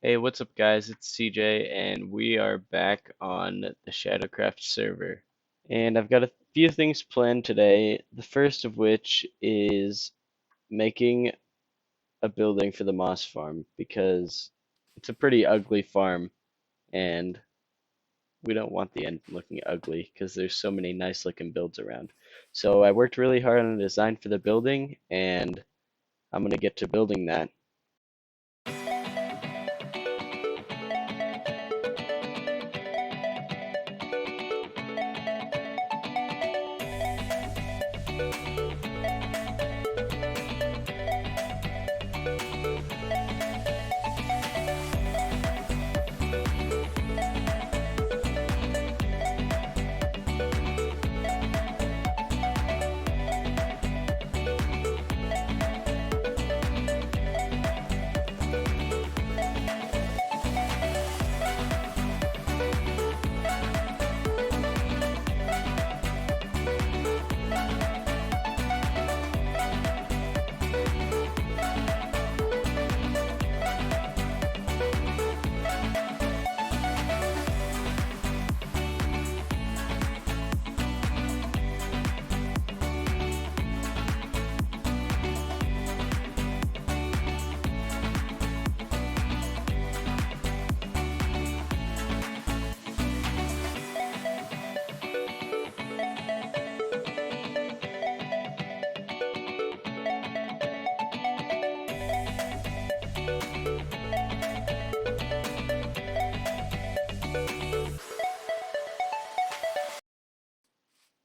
Hey, what's up, guys? It's CJ, and we are back on the Shadowcraft server. And I've got a few things planned today, the first of which is making a building for the moss farm because it's a pretty ugly farm, and we don't want the end looking ugly because there's so many nice looking builds around. So I worked really hard on a design for the building, and I'm going to get to building that.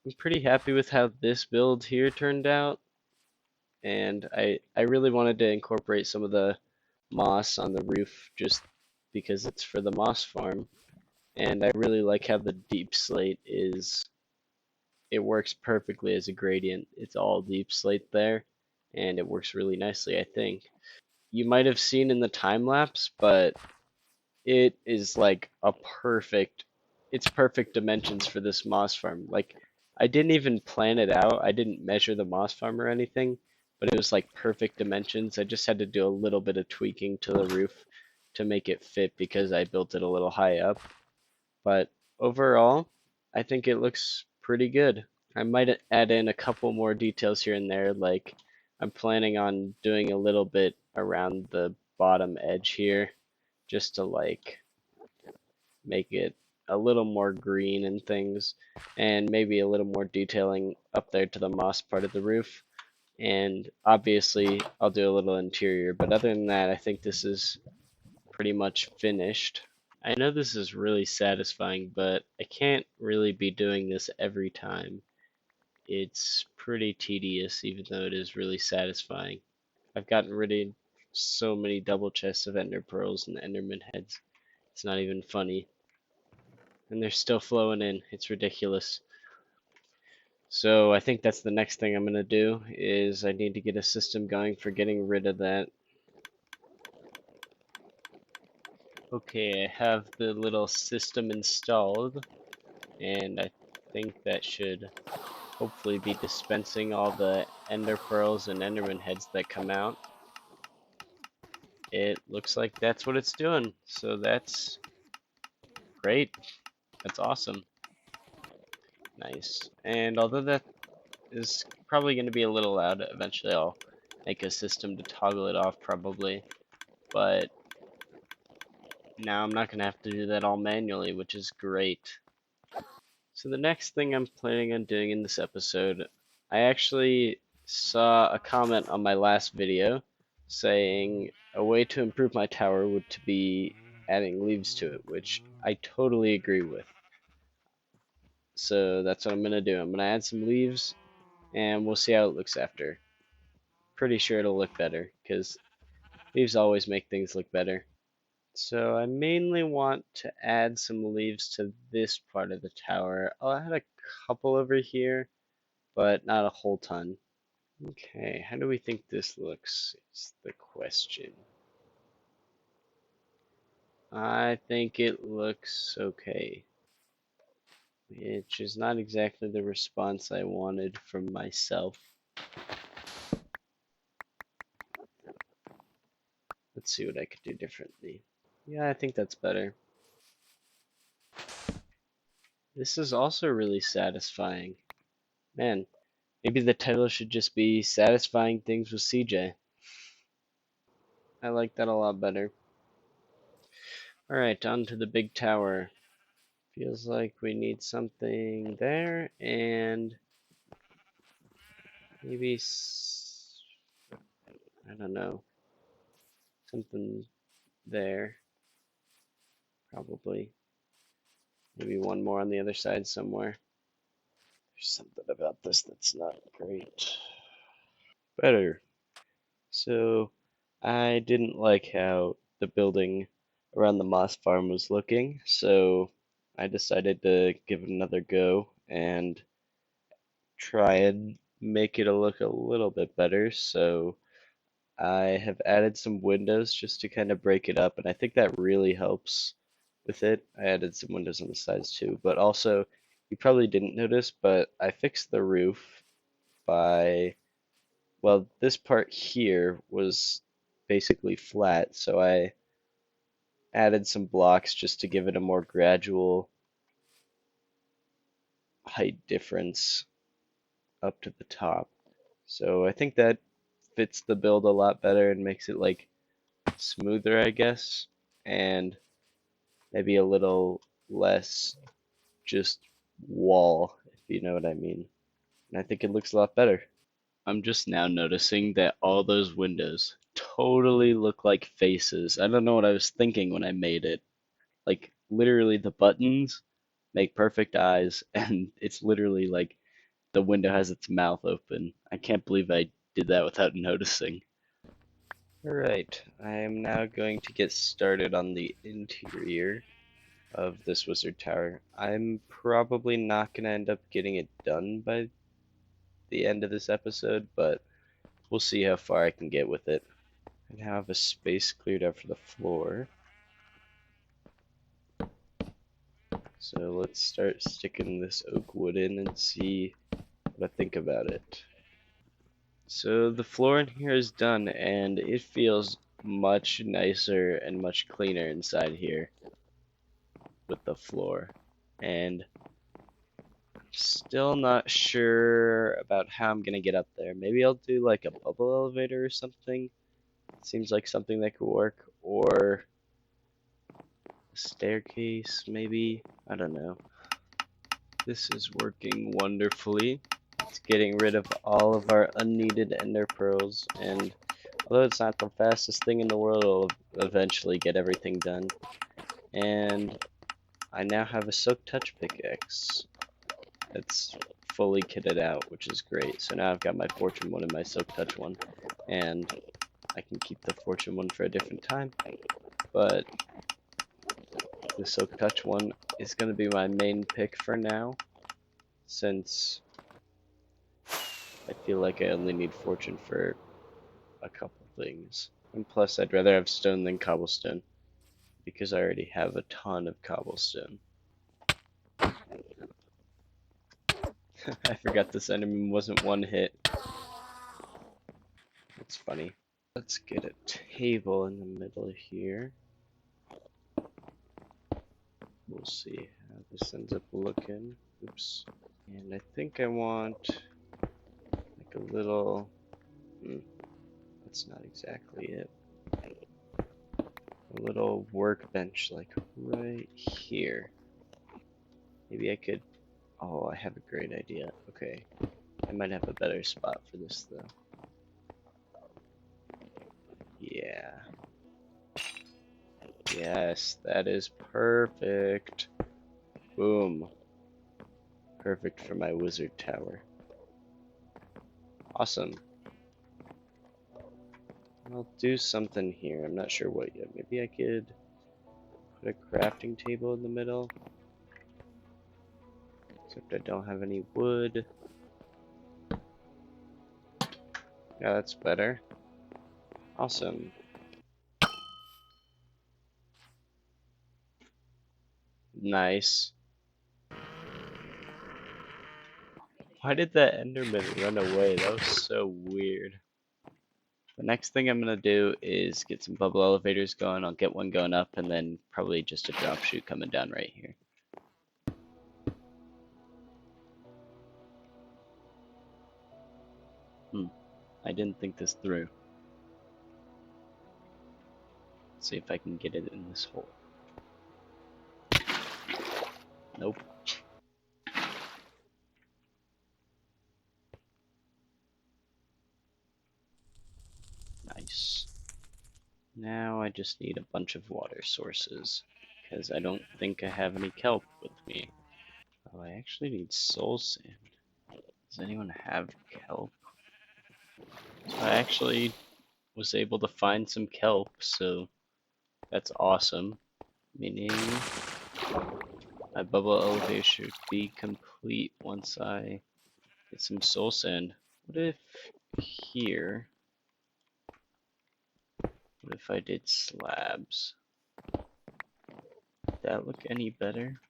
I'm pretty happy with how this build here turned out. And I really wanted to incorporate some of the moss on the roof just because it's for the moss farm. And I really like how the deep slate is, it works perfectly as a gradient. It's all deep slate there, and it works really nicely, I think. You might have seen in the time lapse, but it is like a perfect, it's perfect dimensions for this moss farm. Like, I didn't even plan it out. I didn't measure the moss farm or anything, but it was like perfect dimensions. I just had to do a little bit of tweaking to the roof to make it fit because I built it a little high up. But overall, I think it looks pretty good. I might add in a couple more details here and there, like I'm planning on doing a little bit around the bottom edge here just to like make it a little more green and things, and maybe a little more detailing up there to the moss part of the roof. And obviously, I'll do a little interior, but other than that, I think this is pretty much finished. I know this is really satisfying, but I can't really be doing this every time. It's pretty tedious, even though it is really satisfying. I've gotten rid of so many double chests of ender pearls and enderman heads. It's not even funny. And they're still flowing in. It's ridiculous. So I think that's the next thing I'm gonna do is I need to get a system going for getting rid of that. Okay, I have the little system installed, and I think that should hopefully be dispensing all the ender pearls and enderman heads that come out. It looks like that's what it's doing, so that's great. That's awesome. Nice. And although that is probably going to be a little loud, eventually I'll make a system to toggle it off probably, but now I'm not going to have to do that all manually, which is great. So the next thing I'm planning on doing in this episode, I actually saw a comment on my last video saying a way to improve my tower would to be adding leaves to it, which I totally agree with. So that's what I'm going to do. I'm going to add some leaves and we'll see how it looks after. Pretty sure it'll look better because leaves always make things look better. So I mainly want to add some leaves to this part of the tower. I'll add a couple over here, but not a whole ton. Okay, how do we think this looks is the question. I think it looks okay, which is not exactly the response I wanted from myself. Let's see what I could do differently. Yeah, I think that's better. This is also really satisfying. Man, maybe the title should just be Satisfying Things with CJ. I like that a lot better. Alright, on to the big tower. Feels like we need something there, and maybe, I don't know, something there, probably. Maybe one more on the other side somewhere. There's something about this that's not great. Better. So, I didn't like how the building around the moss farm was looking, so I decided to give it another go and try and make it look a little bit better. So, I have added some windows just to kind of break it up, and I think that really helps with it. I added some windows on the sides too, but also, you probably didn't notice, but I fixed the roof by, well, this part here was basically flat, so I added some blocks just to give it a more gradual height difference up to the top. So I think that fits the build a lot better and makes it like smoother, I guess, and maybe a little less just wall, if you know what I mean. And I think it looks a lot better. I'm just now noticing that all those windows totally look like faces. I don't know what I was thinking when I made it. Like, literally, the buttons make perfect eyes, and it's literally like the window has its mouth open. I can't believe I did that without noticing. Alright, I am now going to get started on the interior of this wizard tower. I'm probably not going to end up getting it done by the end of this episode, but we'll see how far I can get with it. I now have a space cleared out for the floor. So let's start sticking this oak wood in and see what I think about it. So the floor in here is done, and it feels much nicer and much cleaner inside here with the floor. And I'm still not sure about how I'm gonna get up there. Maybe I'll do like a bubble elevator or something. Seems like something that could work, or a staircase, maybe. I don't know. This is working wonderfully. It's getting rid of all of our unneeded ender pearls, and although it's not the fastest thing in the world, it'll eventually get everything done. And I now have a silk touch pickaxe that's fully kitted out, which is great. So now I've got my fortune one and my silk touch one, and I can keep the fortune one for a different time, but the silk touch one is going to be my main pick for now, since I feel like I only need fortune for a couple things. And plus, I'd rather have stone than cobblestone, because I already have a ton of cobblestone. I forgot this enderman wasn't one hit. That's funny. Let's get a table in the middle here. We'll see how this ends up looking. Oops. And I think I want like a little... that's not exactly it. A little workbench like right here. Maybe I could... Oh, I have a great idea. Okay. I might have a better spot for this though. Yeah. Yes, that is perfect. Boom. Perfect for my wizard tower. Awesome. I'll do something here. I'm not sure what yet. Maybe I could put a crafting table in the middle. Except I don't have any wood. Yeah, that's better. Awesome. Nice. Why did that enderman run away? That was so weird. The next thing I'm gonna do is get some bubble elevators going. I'll get one going up and then probably just a drop chute coming down right here. I didn't think this through. Let's see if I can get it in this hole. Nope. Nice. Now I just need a bunch of water sources, because I don't think I have any kelp with me. Oh, I actually need soul sand. Does anyone have kelp? So I actually was able to find some kelp, so that's awesome. Meaning my bubble elevator should be complete once I get some soul sand. What if here? What if I did slabs? Would that look any better?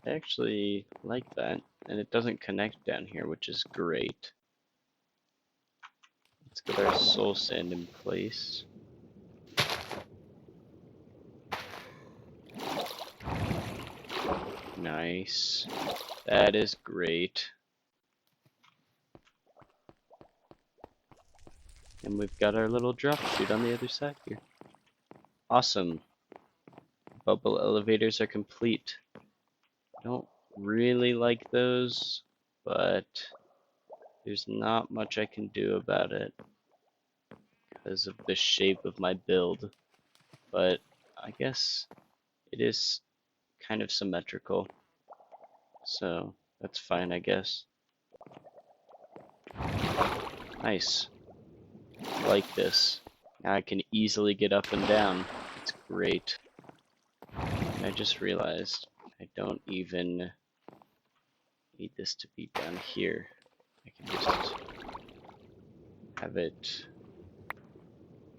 I actually like that, and it doesn't connect down here, which is great. Let's get our soul sand in place. Nice. That is great. And we've got our little drop chute on the other side here. Awesome. Bubble elevators are complete. I don't really like those, but there's not much I can do about it because of the shape of my build. But I guess it is kind of symmetrical, so that's fine, I guess. Nice. I like this. Now I can easily get up and down. It's great. And I just realized I don't even need this to be down here. I can just have it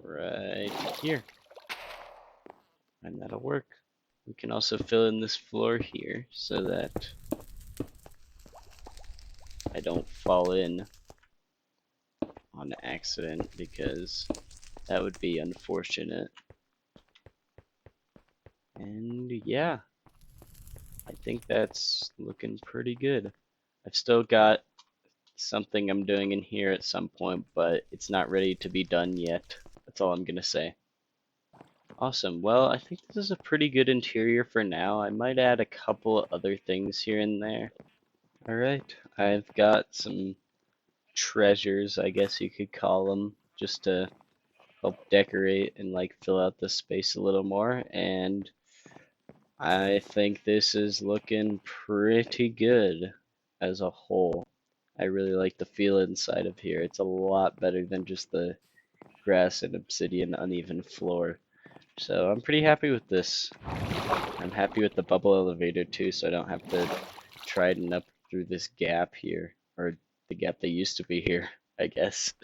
right here. And that'll work. We can also fill in this floor here so that I don't fall in on accident, because that would be unfortunate. And yeah, I think that's looking pretty good. I've still got something I'm doing in here at some point, but it's not ready to be done yet. That's all I'm gonna say. Awesome. Well, I think this is a pretty good interior for now. I might add a couple of other things here and there. Alright, I've got some treasures, I guess you could call them, just to help decorate and like fill out the space a little more, and I think this is looking pretty good as a whole. I really like the feel inside of here. It's a lot better than just the grass and obsidian uneven floor. So I'm pretty happy with this. I'm happy with the bubble elevator too, so I don't have to trident up through this gap here, or the gap that used to be here, I guess.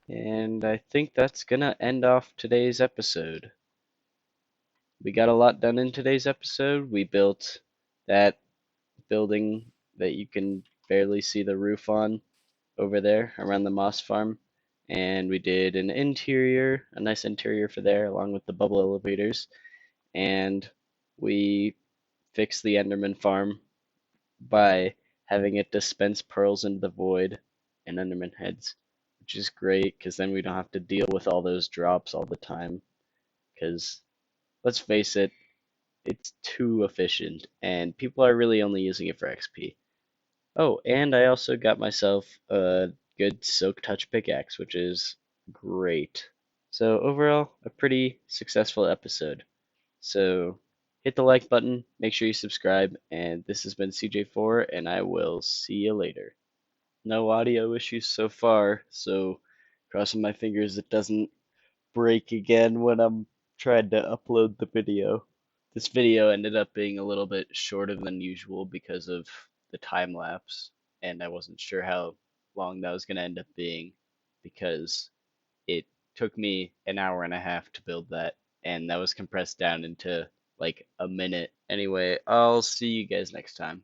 And I think that's gonna end off today's episode. We got a lot done in today's episode. We built that building that you can barely see the roof on over there around the moss farm. And we did an interior, a nice interior for there, along with the bubble elevators. And we fixed the enderman farm by having it dispense pearls into the void and enderman heads, which is great because then we don't have to deal with all those drops all the time. Because let's face it, it's too efficient, and people are really only using it for XP. Oh, and I also got myself a good silk touch pickaxe, which is great. So overall, a pretty successful episode. So hit the like button, make sure you subscribe, and this has been Seajayfour, and I will see you later. No audio issues so far, so crossing my fingers it doesn't break again when I'm trying to upload the video. This video ended up being a little bit shorter than usual because of the time lapse, and I wasn't sure how long that was going to end up being because it took me an hour and a half to build that, and that was compressed down into like a minute. Anyway, I'll see you guys next time.